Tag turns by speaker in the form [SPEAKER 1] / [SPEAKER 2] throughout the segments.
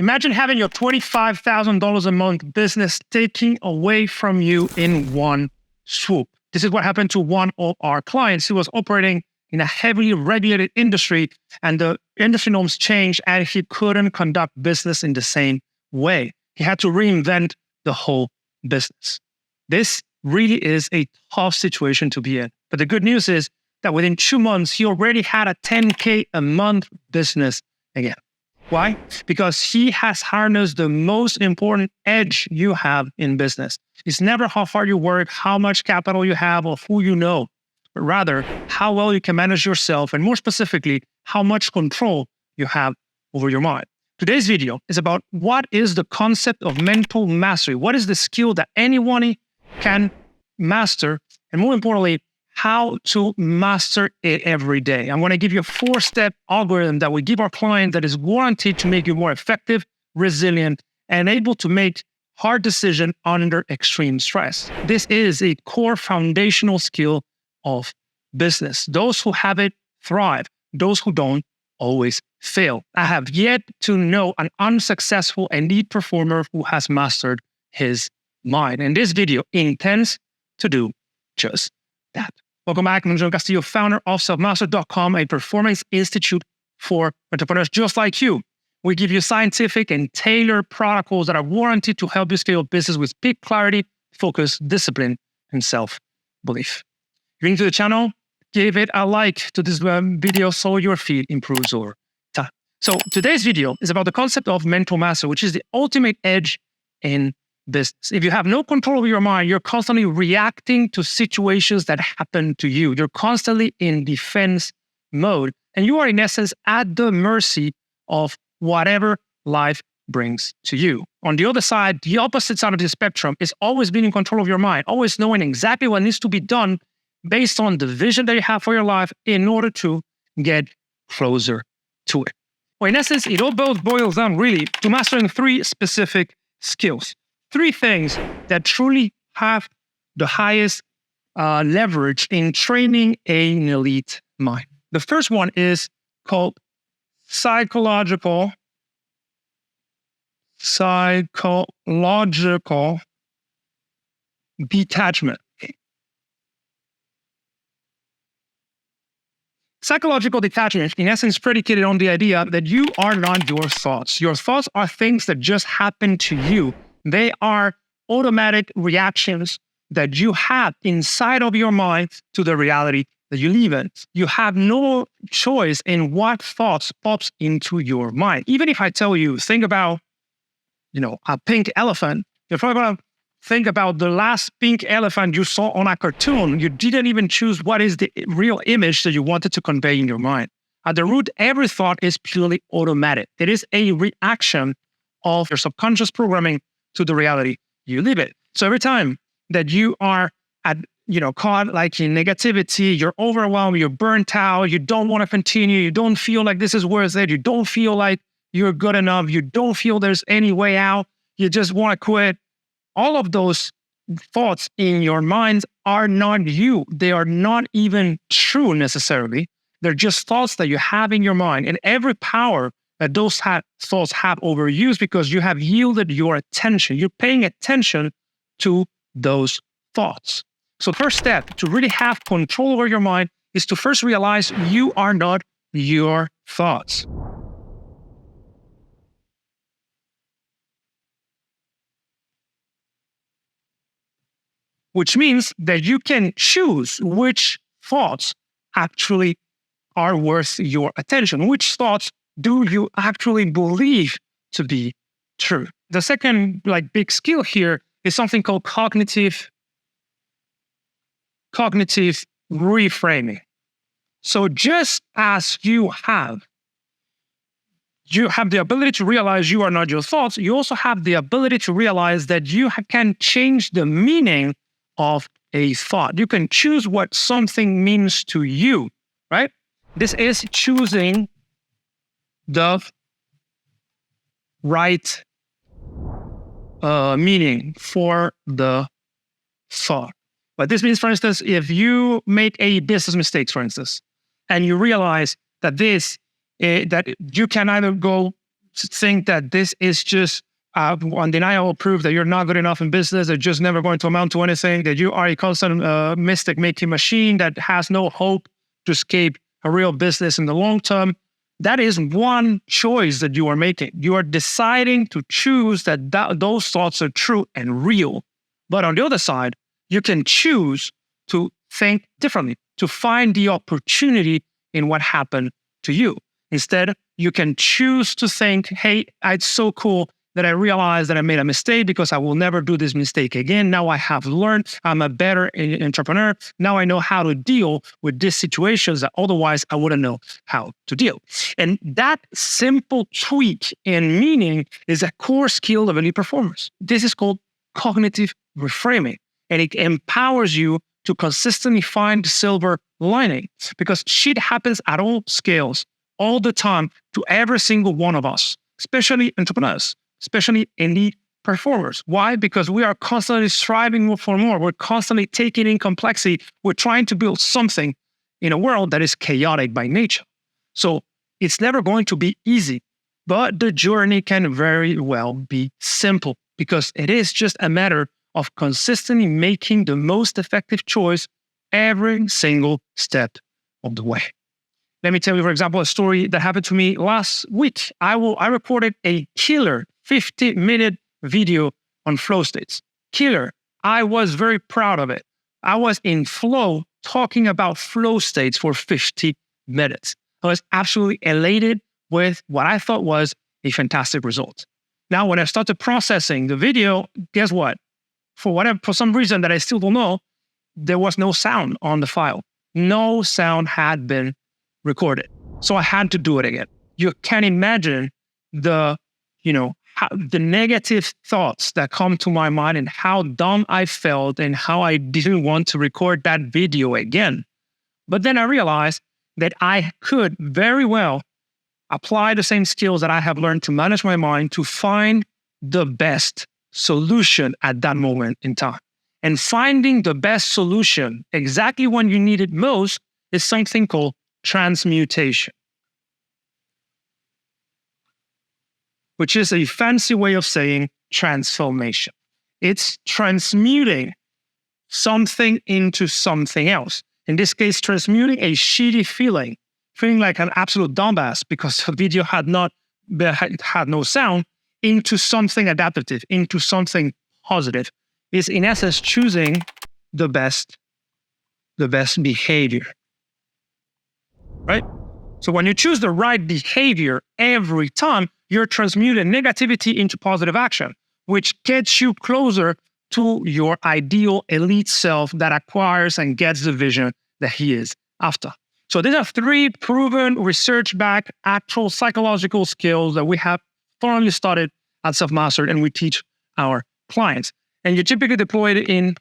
[SPEAKER 1] Imagine having your $25,000 a month business taken away from you in one swoop. This is what happened to one of our clients who was operating in a heavily regulated industry, and the industry norms changed and he couldn't conduct business in the same way. He had to reinvent the whole business. This really is a tough situation to be in. But the good news is that within 2 months, he already had a 10K a month business again. Why? Because he has harnessed the most important edge you have in business. It's never how hard you work, how much capital you have, or who you know, but rather how well you can manage yourself, and more specifically, how much control you have over your mind. Today's video is about what is the concept of mental mastery. What is the skill that anyone can master? And more importantly, how to master it every day. I'm going to give you a 4-step algorithm that we give our client that is guaranteed to make you more effective, resilient, and able to make hard decisions under extreme stress. This is a core foundational skill of business. Those who have it thrive. Those who don't always fail. I have yet to know an unsuccessful elite performer who has mastered his mind. And this video intends to do just that. Welcome back. I'm Castillo, founder of Selfmastered.com, a performance institute for entrepreneurs just like you. We give you scientific and tailored protocols that are warranted to help you scale your business with peak clarity, focus, discipline, and self-belief. If you're new to the channel, give it a like to this video so your feed improves over time. So today's video is about the concept of mental mastery, which is the ultimate edge in business. If you have no control over your mind, you're constantly reacting to situations that happen to you. You're constantly in defense mode, and you are in essence at the mercy of whatever life brings to you. On the other side, the opposite side of the spectrum is always being in control of your mind, always knowing exactly what needs to be done based on the vision that you have for your life in order to get closer to it. Well, in essence, it all boils down really to mastering 3 specific skills. 3 things that truly have the highest leverage in training an elite mind. The first one is called psychological detachment. Psychological detachment, in essence, predicated on the idea that you are not your thoughts. Your thoughts are things that just happen to you. They are automatic reactions that you have inside of your mind to the reality that you live in. You have no choice in what thoughts pops into your mind. Even if I tell you, think about, a pink elephant, you're probably going to think about the last pink elephant you saw on a cartoon. You didn't even choose what is the real image that you wanted to convey in your mind. At the root, every thought is purely automatic. It is a reaction of your subconscious programming to the reality you live in. So every time that you are caught like in negativity, you're overwhelmed, you're burnt out, you don't want to continue, you don't feel like this is worth it, you don't feel like you're good enough, you don't feel there's any way out, you just want to quit. All of those thoughts in your mind are not you. They are not even true necessarily. They're just thoughts that you have in your mind. And every power that those thoughts have over you is because you have yielded your attention. You're paying attention to those thoughts. So the first step to really have control over your mind is to first realize you are not your thoughts. Which means that you can choose which thoughts actually are worth your attention. Which thoughts do you actually believe to be true? The second big skill here is something called cognitive reframing. So just as you have the ability to realize you are not your thoughts, you also have the ability to realize that you can change the meaning of a thought. You can choose what something means to you, right? This is choosing the right meaning for the thought. But this means, for instance, if you make a business mistake, for instance, and you realize that that you can either go think that this is just undeniable proof that you're not good enough in business, that just never going to amount to anything, that you are a constant mistake-making machine that has no hope to escape a real business in the long term. That is one choice that you are making. You are deciding to choose that those thoughts are true and real. But on the other side, you can choose to think differently, to find the opportunity in what happened to you. Instead, you can choose to think, hey, it's so cool that I realized that I made a mistake because I will never do this mistake again. Now I have learned, I'm a better entrepreneur. Now I know how to deal with these situations that otherwise I wouldn't know how to deal. And that simple tweak in meaning is a core skill of elite performers. This is called cognitive reframing, and it empowers you to consistently find the silver lining, because shit happens at all scales, all the time, to every single one of us, especially entrepreneurs, especially elite performers. Why? Because we are constantly striving for more. We're constantly taking in complexity. We're trying to build something in a world that is chaotic by nature. So it's never going to be easy, but the journey can very well be simple, because it is just a matter of consistently making the most effective choice every single step of the way. Let me tell you, for example, a story that happened to me last week. I recorded a killer 50-minute video on flow states. Killer. I was very proud of it. I was in flow talking about flow states for 50 minutes. I was absolutely elated with what I thought was a fantastic result. Now, when I started processing the video, guess what? For some reason that I still don't know, there was no sound on the file. No sound had been recorded. So I had to do it again. You can imagine the negative thoughts that come to my mind and how dumb I felt and how I didn't want to record that video again. But then I realized that I could very well apply the same skills that I have learned to manage my mind to find the best solution at that moment in time. And finding the best solution exactly when you need it most is something called transmutation, which is a fancy way of saying transformation. It's transmuting something into something else. In this case, transmuting a shitty feeling like an absolute dumbass because the video had no sound, into something adaptive, into something positive, is in essence choosing the best behavior, right? So when you choose the right behavior every time, you're transmuting negativity into positive action, which gets you closer to your ideal elite self that acquires and gets the vision that he is after. So these are 3 proven, research-backed, actual psychological skills that we have thoroughly studied at Selfmastered and we teach our clients. And you typically deploy it in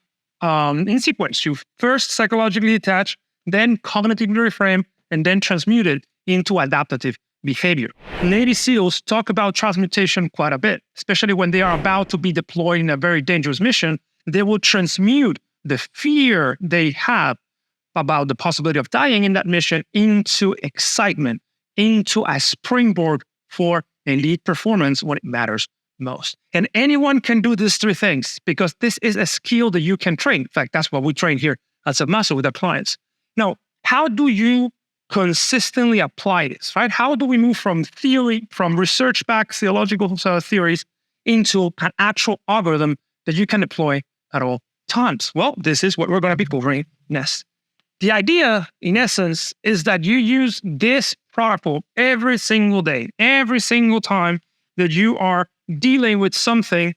[SPEAKER 1] sequence. You first psychologically detach, then cognitively reframe, and then transmute it into adaptive behavior. Navy SEALs talk about transmutation quite a bit, especially when they are about to be deployed in a very dangerous mission. They will transmute the fear they have about the possibility of dying in that mission into excitement, into a springboard for elite performance when it matters most. And anyone can do these 3 things because this is a skill that you can train. In fact, that's what we train here at Selfmastered with our clients. Now, how do you consistently apply this, right? How do we move from theory, from research-backed theological theories into an actual algorithm that you can deploy at all times? Well, this is what we're going to be covering next. The idea, in essence, is that you use this protocol every single day, every single time that you are dealing with something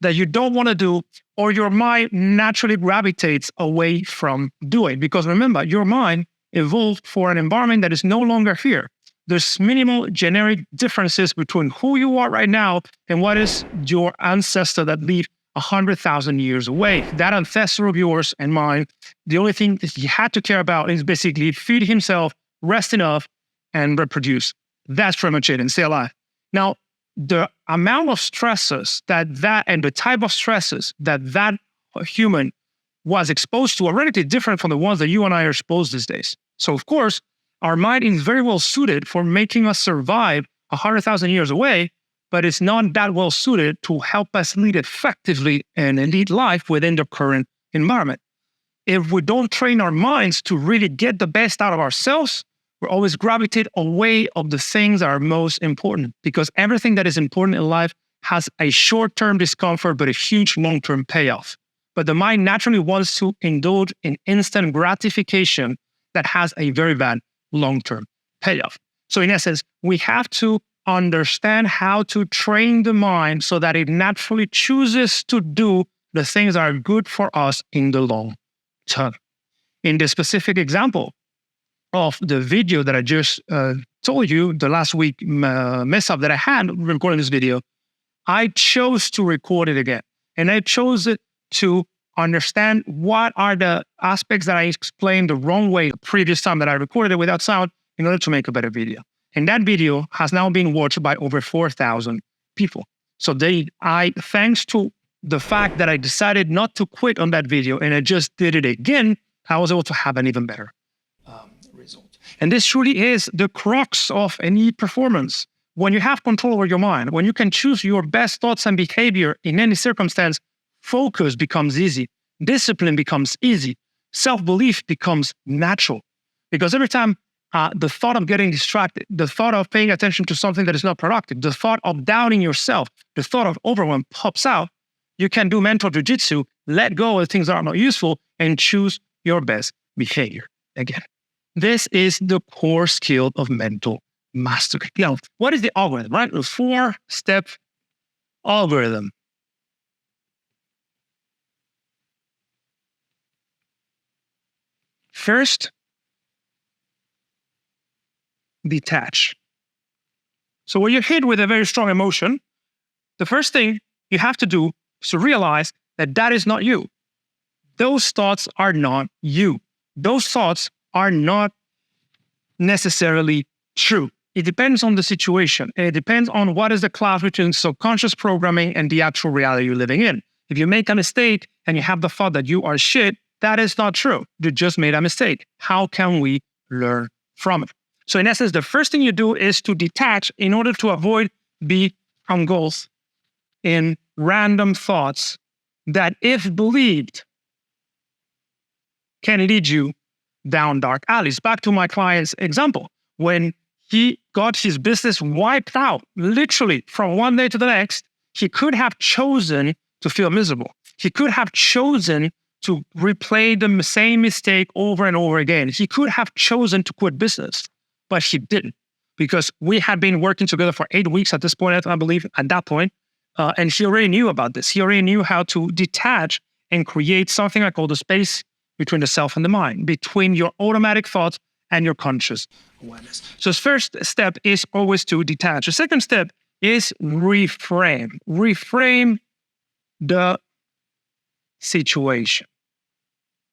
[SPEAKER 1] that you don't want to do or your mind naturally gravitates away from doing. Because remember, your mind evolved for an environment that is no longer here. There's minimal generic differences between who you are right now and what is your ancestor that lived 100,000 years away. That ancestor of yours and mine, the only thing that he had to care about is basically feed himself, rest enough, and reproduce. That's pretty much it, and stay alive. Now, the amount of stresses and the type of stresses that human was exposed to are relatively different from the ones that you and I are exposed these days. So, of course, our mind is very well suited for making us survive 100,000 years away, but it's not that well suited to help us lead effectively and lead life within the current environment. If we don't train our minds to really get the best out of ourselves, we always gravitate away of the things that are most important, because everything that is important in life has a short-term discomfort, but a huge long-term payoff. But the mind naturally wants to indulge in instant gratification that has a very bad long-term payoff. So in essence, we have to understand how to train the mind so that it naturally chooses to do the things that are good for us in the long term. In the specific example of the video that I just told you, the last week mess up that I had recording this video, I chose to record it again. And I chose it to understand what are the aspects that I explained the wrong way the previous time that I recorded it without sound in order to make a better video. And that video has now been watched by over 4,000 people. So thanks to the fact that I decided not to quit on that video and I just did it again, I was able to have an even better result. And this truly is the crux of any performance. When you have control over your mind, when you can choose your best thoughts and behavior in any circumstance, focus becomes easy. Discipline becomes easy. Self-belief becomes natural. Because every time the thought of getting distracted, the thought of paying attention to something that is not productive, the thought of doubting yourself, the thought of overwhelm pops out, you can do mental jiu-jitsu, let go of things that are not useful, and choose your best behavior again. This is the core skill of mental mastery. Now, what is the algorithm, right? The 4-step algorithm. First, detach. So when you're hit with a very strong emotion, the first thing you have to do is to realize that that is not you. Those thoughts are not you. Those thoughts are not necessarily true. It depends on the situation. And it depends on what is the clash between subconscious programming and the actual reality you're living in. If you make a mistake and you have the thought that you are shit, that is not true. You just made a mistake. How can we learn from it? So in essence, the first thing you do is to detach in order to avoid being engulfed in random thoughts that, if believed, can lead you down dark alleys. Back to my client's example. When he got his business wiped out, literally from one day to the next, he could have chosen to feel miserable. He could have chosen to replay the same mistake over and over again. He could have chosen to quit business, but he didn't, because we had been working together for 8 weeks at this point, I believe, at that point. And he already knew about this. He already knew how to detach and create something I call the space between the self and the mind, between your automatic thoughts and your conscious awareness. So the first step is always to detach. The second step is reframe. Reframe the situation.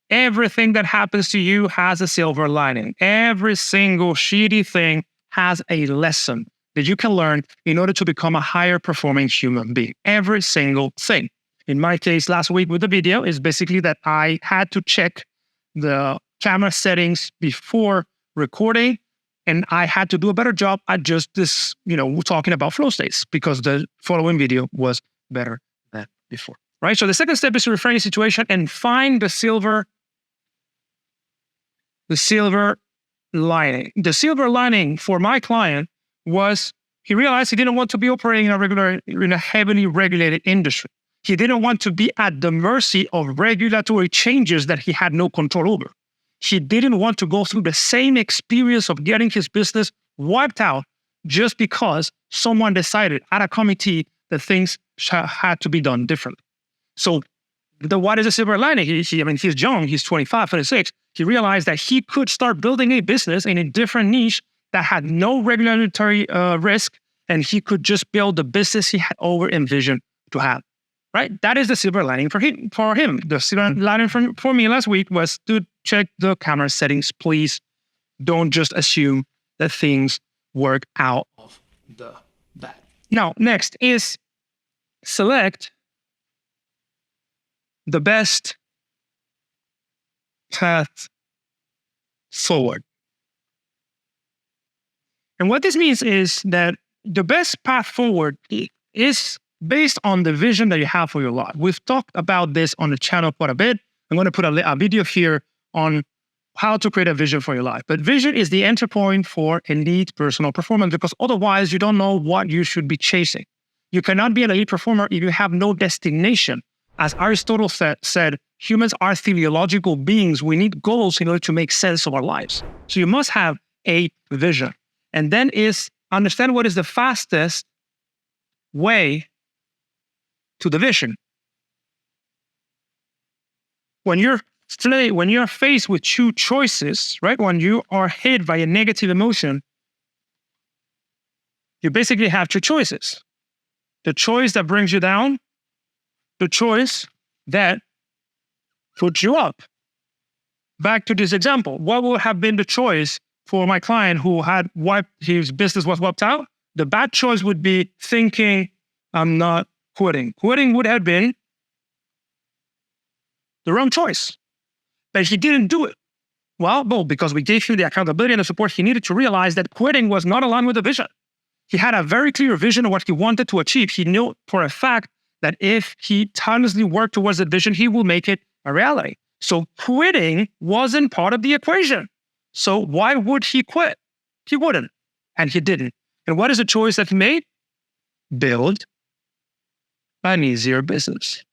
[SPEAKER 1] Everything that happens to you has a silver lining. Every single shitty thing has a lesson that you can learn in order to become a higher performing human being. Every single thing. In my case, last week with the video is basically that I had to check the camera settings before recording, and I had to do a better job at just this, talking about flow states, because the following video was better than before, right? So the second step is to reframe the situation and find the silver lining. The silver lining for my client was he realized he didn't want to be operating in a heavily regulated industry. He didn't want to be at the mercy of regulatory changes that he had no control over. He didn't want to go through the same experience of getting his business wiped out just because someone decided at a committee that things had to be done differently. So what is the silver lining? He's young, he's 25, 26. He realized that he could start building a business in a different niche that had no regulatory risk, and he could just build the business he had always envisioned to have. Right? That is the silver lining for him. The silver lining for me last week was to check the camera settings. Please don't just assume that things work out of the bat. Now, next is select the best path forward. And what this means is that the best path forward is based on the vision that you have for your life. We've talked about this on the channel quite a bit. I'm going to put a video here on how to create a vision for your life. But vision is the entry point for elite personal performance, because otherwise you don't know what you should be chasing. You cannot be an elite performer if you have no destination. As Aristotle said, humans are teleological beings. We need goals in order to make sense of our lives. So you must have a vision. And then is understand what is the fastest way to the vision. When you're faced with two choices, right? When you are hit by a negative emotion, you basically have two choices. The choice that brings you down, the choice that puts you up. Back to this example, what would have been the choice for my client who had his business was wiped out? The bad choice would be thinking, I'm not quitting. Quitting would have been the wrong choice. But he didn't do it. Well, because we gave him the accountability and the support he needed to realize that quitting was not aligned with the vision. He had a very clear vision of what he wanted to achieve. He knew for a fact that if he tirelessly worked towards that vision, he will make it a reality. So quitting wasn't part of the equation. So why would he quit? He wouldn't, and he didn't. And what is the choice that he made? Build an easier business.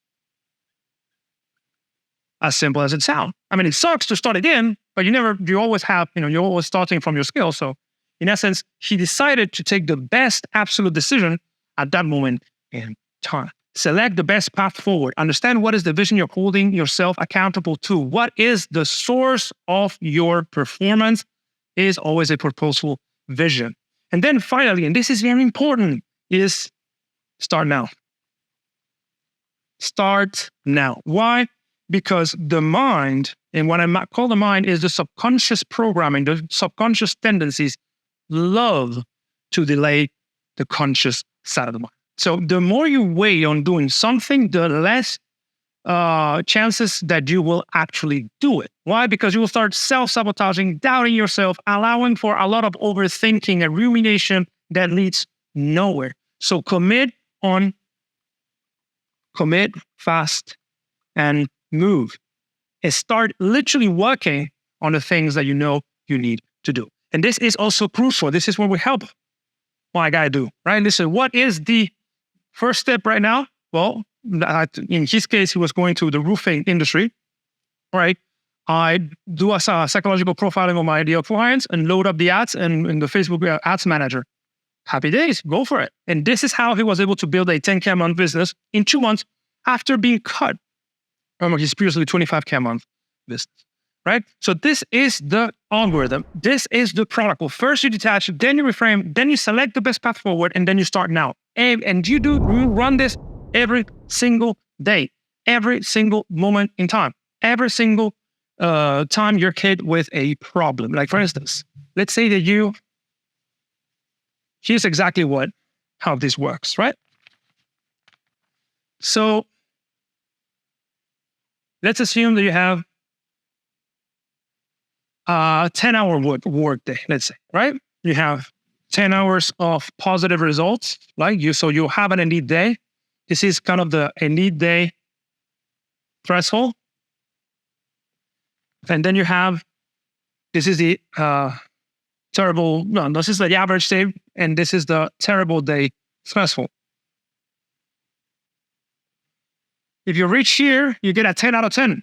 [SPEAKER 1] As simple as it sounds. I mean, it sucks to start again, but you always have, you're always starting from your skill. So in essence, he decided to take the best absolute decision at that moment in time. Select the best path forward. Understand what is the vision you're holding yourself accountable to. What is the source of your performance is always a purposeful vision. And then finally, and this is very important, is start now. Start now. Why? Because the mind, and what I call the mind is the subconscious programming, the subconscious tendencies love to delay the conscious side of the mind. So the more you wait on doing something, the less chances that you will actually do it. Why? Because you will start self-sabotaging, doubting yourself, allowing for a lot of overthinking and rumination that leads nowhere. So commit fast, and move. And start literally working on the things that you know you need to do. And this is also crucial. This is what we help my guy do, right? Listen, what is the first step right now? Well, in his case, he was going to the roofing industry, right? I do a psychological profiling of my ideal clients and load up the ads in the Facebook ads manager. Happy days, go for it. And this is how he was able to build a 10K a month business in 2 months after being cut from his previously 25K a month business, right? So this is the algorithm. This is the product. Well, first you detach, then you reframe, then you select the best path forward, and then you start now. And you run this every single day, every single moment in time, every single time you're hit with a problem. Like for instance, let's say that here's exactly how this works, right? So let's assume that you have a 10-hour work day, let's say, right? You have 10 hours of positive results, like so you have an elite day. This is kind of the elite day threshold. And then you have, this is the this is the average day, and this is the terrible day threshold. If you reach here, you get a 10 out of 10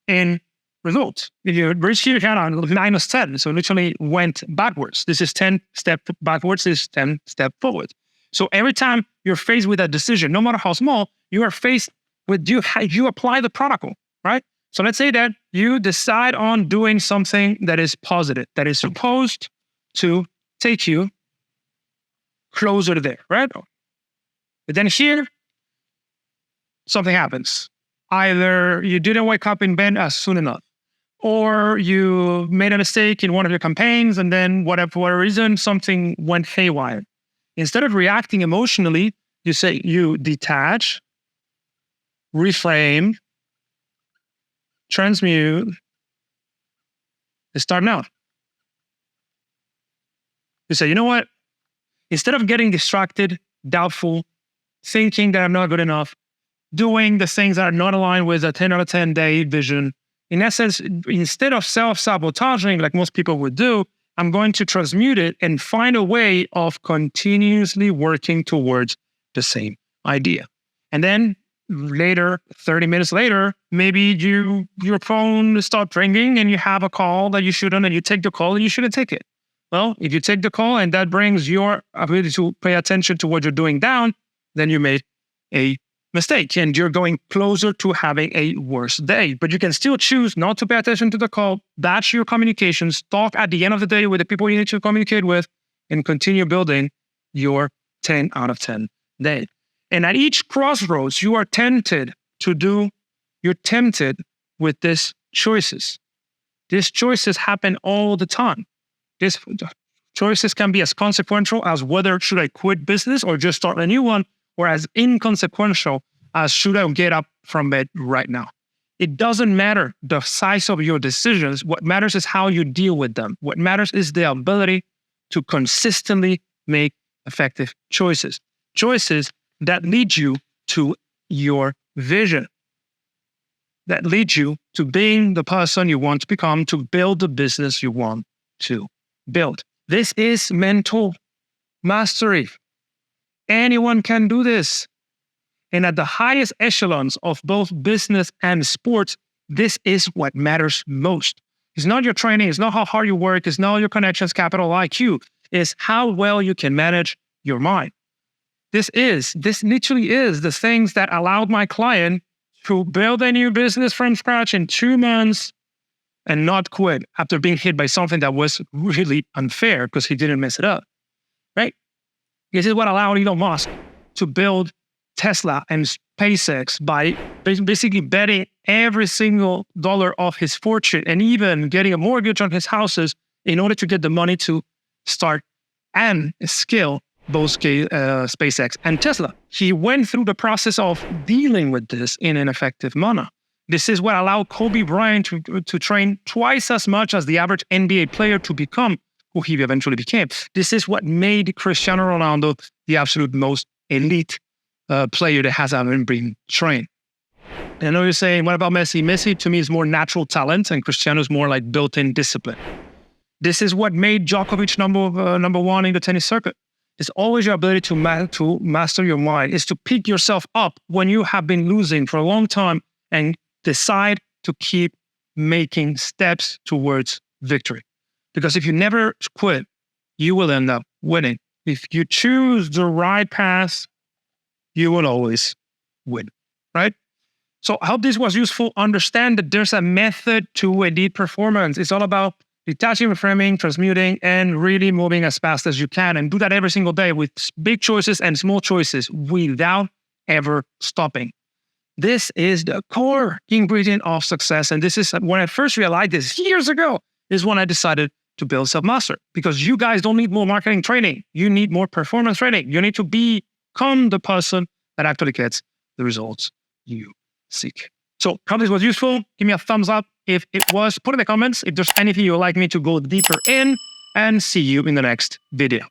[SPEAKER 1] in results. If you reach here, you get a minus 10. So literally went backwards. This is 10 step backwards, this is 10 step forward. So every time you're faced with a decision, no matter how small, you are faced with, you apply the protocol, right? So let's say that you decide on doing something that is positive, that is supposed to take you closer to there, right? But then here, something happens. Either you didn't wake up in bed as soon enough, or you made a mistake in one of your campaigns, and then for whatever reason, something went haywire. Instead of reacting emotionally, you detach, reframe, transmute, and start now. You say, you know what? Instead of getting distracted, doubtful, thinking that I'm not good enough, doing the things that are not aligned with a 10 out of 10 day vision, in essence, instead of self-sabotaging like most people would do, I'm going to transmute it and find a way of continuously working towards the same idea. And then later, 30 minutes later, maybe your phone stopped ringing and you have a call that you shouldn't, and you take the call and you shouldn't take it. Well, if you take the call and that brings your ability to pay attention to what you're doing down, then you made a mistake and you're going closer to having a worse day. But you can still choose not to pay attention to the call, batch your communications, talk at the end of the day with the people you need to communicate with, and continue building your 10 out of 10 day. And at each crossroads, you're tempted with these choices. These choices happen all the time. These choices can be as consequential as whether should I quit business or just start a new one, or as inconsequential as should I get up from bed right now. It doesn't matter the size of your decisions. What matters is how you deal with them. What matters is the ability to consistently make effective choices. Choices that lead you to your vision, that lead you to being the person you want to become, to build the business you want to build. This is mental mastery. Anyone can do this. And at the highest echelons of both business and sports, this is what matters most. It's not your training, it's not how hard you work, it's not your connections, capital, IQ. It's how well you can manage your mind. This literally is the things that allowed my client to build a new business from scratch in 2 months and not quit after being hit by something that was really unfair because he didn't mess it up, right? This is what allowed Elon Musk to build Tesla and SpaceX by basically betting every single dollar of his fortune and even getting a mortgage on his houses in order to get the money to start and scale both SpaceX and Tesla. He went through the process of dealing with this in an effective manner. This is what allowed Kobe Bryant to train twice as much as the average NBA player to become who he eventually became. This is what made Cristiano Ronaldo the absolute most elite player that has ever been trained. And I know you're saying, what about Messi? Messi, to me, is more natural talent, and Cristiano is more like built-in discipline. This is what made Djokovic number one in the tennis circuit. It's always your ability to master your mind, is to pick yourself up when you have been losing for a long time and decide to keep making steps towards victory. Because if you never quit, you will end up winning. If you choose the right path, you will always win, right? So I hope this was useful. Understand that there's a method to elite performance. It's all about detaching, reframing, transmuting, and really moving as fast as you can. And do that every single day with big choices and small choices without ever stopping. This is the core ingredient of success. And this is when I first realized this years ago, is when I decided to build Selfmastered. Because you guys don't need more marketing training. You need more performance training. You need to become the person that actually gets the results you seek. So, hope this was useful. Give me a thumbs up if it was. Put in the comments if there's anything you would like me to go deeper in, and see you in the next video.